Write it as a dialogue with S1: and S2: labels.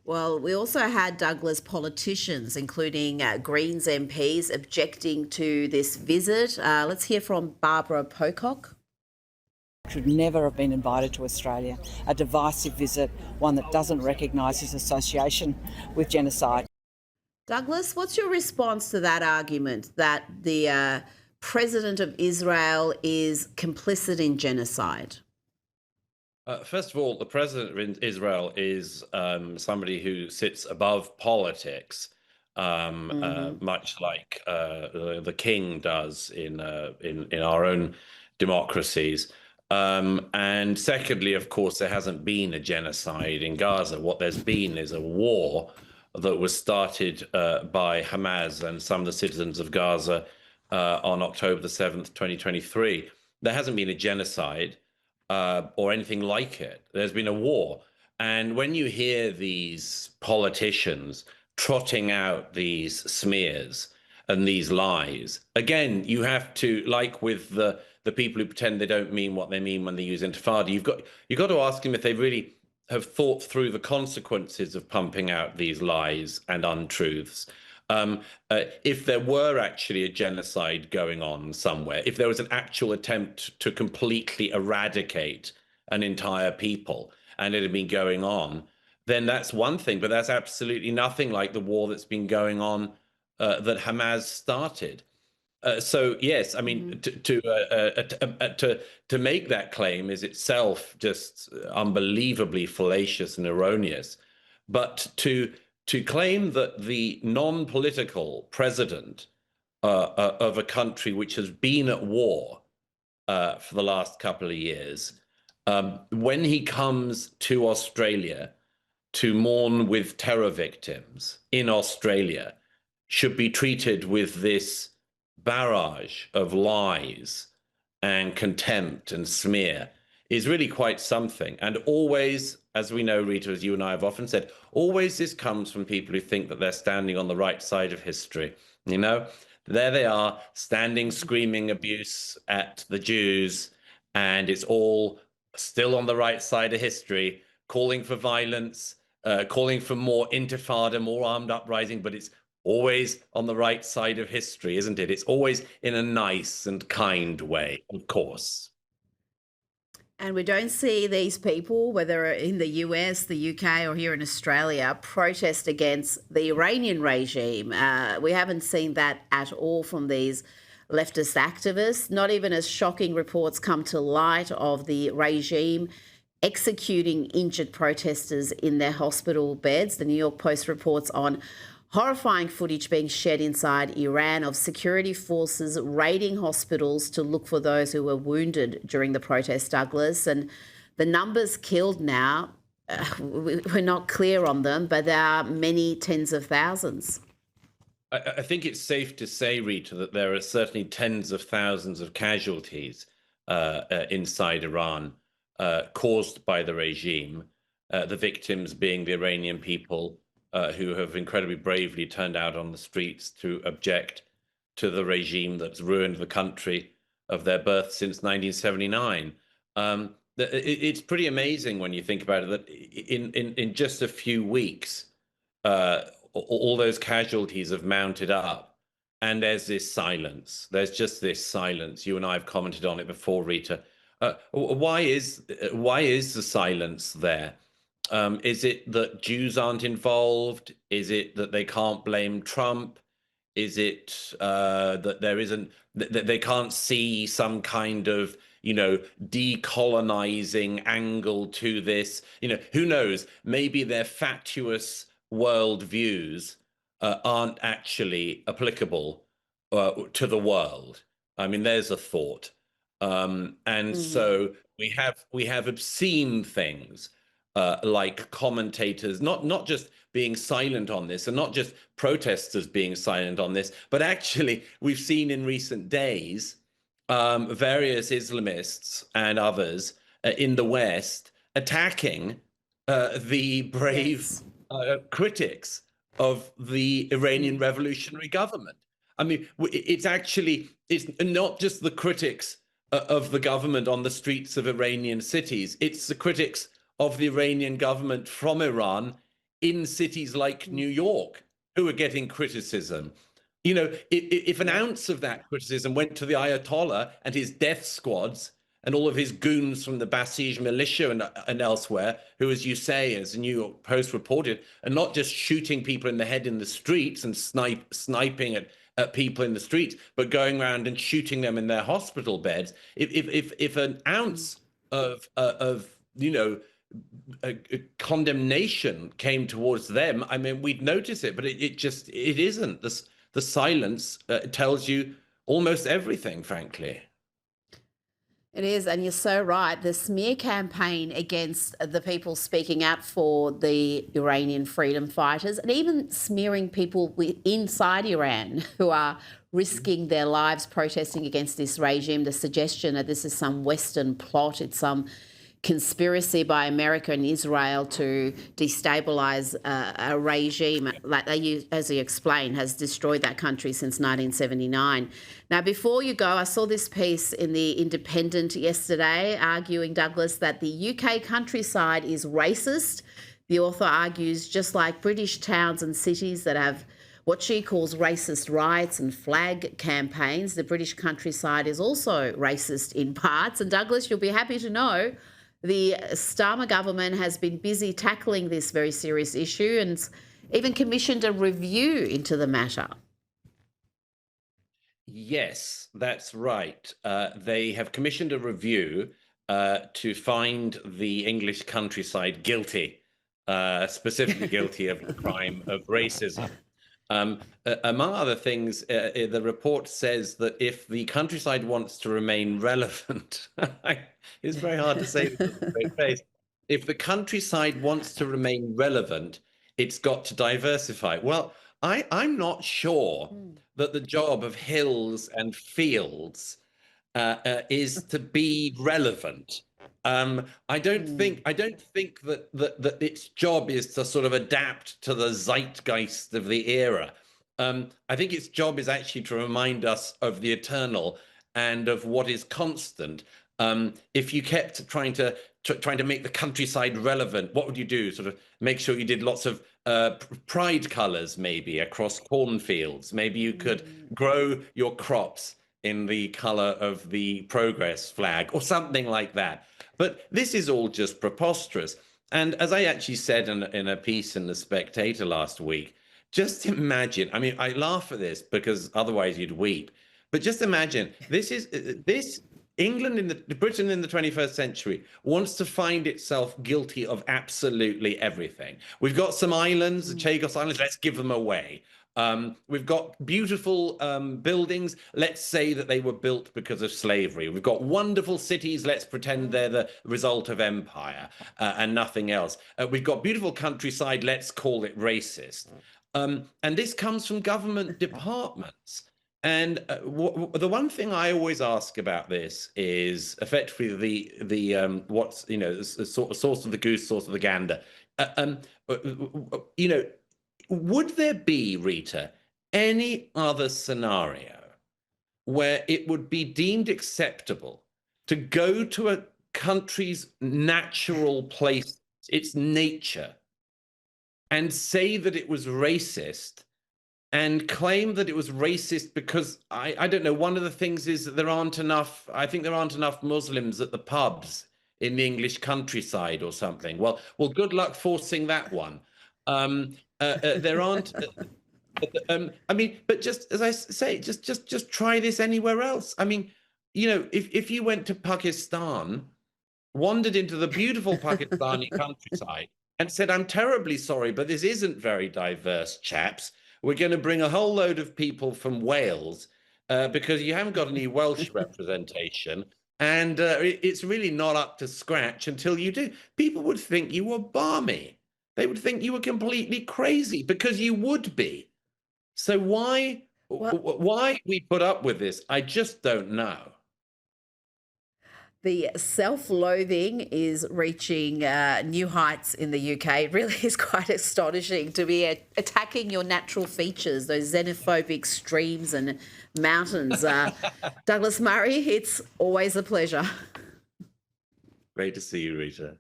S1: Well, we also had Douglas politicians, including Greens MPs, objecting to this visit. Let's hear from Barbara Pocock.
S2: Should never have been invited to Australia. A divisive visit, one that doesn't recognise his association with genocide.
S1: Douglas, what's your response to that argument that the president of Israel is complicit in genocide?
S3: First of all, the president of Israel is somebody who sits above politics, much like the king does in our own democracies. And secondly, of course, there hasn't been a genocide in Gaza. What there's been is a war that was started by Hamas and some of the citizens of Gaza on October the 7th, 2023. There hasn't been a genocide or anything like it. There's been a war. And when you hear these politicians trotting out these smears and these lies, again, you have to, like with the people who pretend they don't mean what they mean when they use intifada, you've got to ask them if they really have thought through the consequences of pumping out these lies and untruths. If there were actually a genocide going on somewhere, if there was an actual attempt to completely eradicate an entire people and it had been going on, then that's one thing, but that's absolutely nothing like the war that's been going on that Hamas started. So yes, I mean, to make that claim is itself just unbelievably fallacious and erroneous. But to claim that the non-political president of a country which has been at war for the last couple of years, when he comes to Australia to mourn with terror victims in Australia, should be treated with this barrage of lies and contempt and smear is really quite something. And always, as we know, Rita, as you and I have often said, always this comes from people who think that they're standing on the right side of history. You know, there they are standing, screaming abuse at the Jews, and it's all still on the right side of history, calling for violence, calling for more intifada, more armed uprising, but it's always on the right side of history, isn't it? It's always in a nice and kind way, of course.
S1: And we don't see these people, whether in the US, the UK, or here in Australia, protest against the Iranian regime. We haven't seen that at all from these leftist activists, not even as shocking reports come to light of the regime executing injured protesters in their hospital beds. The New York Post reports on horrifying footage being shared inside Iran of security forces raiding hospitals to look for those who were wounded during the protest, Douglas. And the numbers killed now, we're not clear on them, but there are many tens of thousands.
S3: I think it's safe to say, Rita, that there are certainly tens of thousands of casualties inside Iran caused by the regime, the victims being the Iranian people, who have incredibly bravely turned out on the streets to object to the regime that's ruined the country of their birth since 1979. It's pretty amazing when you think about it that in just a few weeks, all those casualties have mounted up, and there's this silence. There's just this silence. You and I have commented on it before, Rita. Why is the silence there? Is it that Jews aren't involved? Is it that they can't blame Trump? Is it that there isn't, that they can't see some kind of, decolonizing angle to this? Who knows? Maybe their fatuous worldviews aren't actually applicable to the world. I mean, there's a thought. So we have obscene things. Like commentators, not just being silent on this, and not just protesters being silent on this, but actually we've seen in recent days various Islamists and others in the West attacking the brave critics of the Iranian revolutionary government. I mean, it's not just the critics of the government on the streets of Iranian cities, it's the critics of the Iranian government from Iran in cities like New York who are getting criticism. You know, if an ounce of that criticism went to the Ayatollah and his death squads and all of his goons from the Basij militia and elsewhere, who, as you say, as the New York Post reported, are not just shooting people in the head in the streets and sniping at people in the streets, but going around and shooting them in their hospital beds. If an ounce of you know, a condemnation came towards them, I mean, we'd notice it, but it isn't. The silence tells you almost everything, frankly.
S1: It is, and you're so right. The smear campaign against the people speaking out for the Iranian freedom fighters, and even smearing people inside Iran who are risking their lives protesting against this regime. The suggestion that this is some Western plot, it's some conspiracy by America and Israel to destabilise a regime that, as you explained, has destroyed that country since 1979. Now, before you go, I saw this piece in the Independent yesterday arguing, Douglas, that the UK countryside is racist. The author argues, just like British towns and cities that have what she calls racist riots and flag campaigns, the British countryside is also racist in parts. And Douglas, you'll be happy to know the Starmer government has been busy tackling this very serious issue and even commissioned a review into the matter.
S3: Yes, that's right. They have commissioned a review to find the English countryside guilty, specifically guilty of the crime of racism. Among other things, the report says that if the countryside wants to remain relevant, it's very hard to say with a straight face. If the countryside wants to remain relevant, it's got to diversify. Well, I'm not sure that the job of hills and fields is to be relevant. I don't think that its job is to sort of adapt to the zeitgeist of the era. I think its job is actually to remind us of the eternal and of what is constant. If you kept trying to make the countryside relevant, what would you do? Sort of make sure you did lots of pride colors, maybe across cornfields. Maybe you could grow your crops in the color of the progress flag or something like that. But this is all just preposterous. And as I actually said in a piece in The Spectator last week, just imagine, I mean, I laugh at this because otherwise you'd weep, but just imagine this England Britain in the 21st century wants to find itself guilty of absolutely everything. We've got some islands, the Chagos Islands, let's give them away. We've got beautiful buildings. Let's say that they were built because of slavery. We've got wonderful cities. Let's pretend they're the result of empire and nothing else. We've got beautiful countryside. Let's call it racist. And this comes from government departments. And the one thing I always ask about this is effectively the what's, you know, the source of the goose, source of the gander. You know, would there be, Rita, any other scenario where it would be deemed acceptable to go to a country's natural place, its nature, and say that it was racist and claim that it was racist because, I don't know, one of the things is that I think there aren't enough Muslims at the pubs in the English countryside or something. Well, good luck forcing that one. There aren't. I mean, but just as I say, just try this anywhere else. I mean, you know, if you went to Pakistan, wandered into the beautiful Pakistani countryside, and said, "I'm terribly sorry, but this isn't very diverse, chaps. We're going to bring a whole load of people from Wales because you haven't got any Welsh representation." And it's really not up to scratch until you do. People would think you were balmy. They would think you were completely crazy because you would be. So why we put up with this, I just don't know.
S1: The self-loathing is reaching new heights in the UK. It really is quite astonishing to be attacking your natural features, those xenophobic streams and mountains. Douglas Murray, it's always a pleasure.
S3: Great to see you, Rita.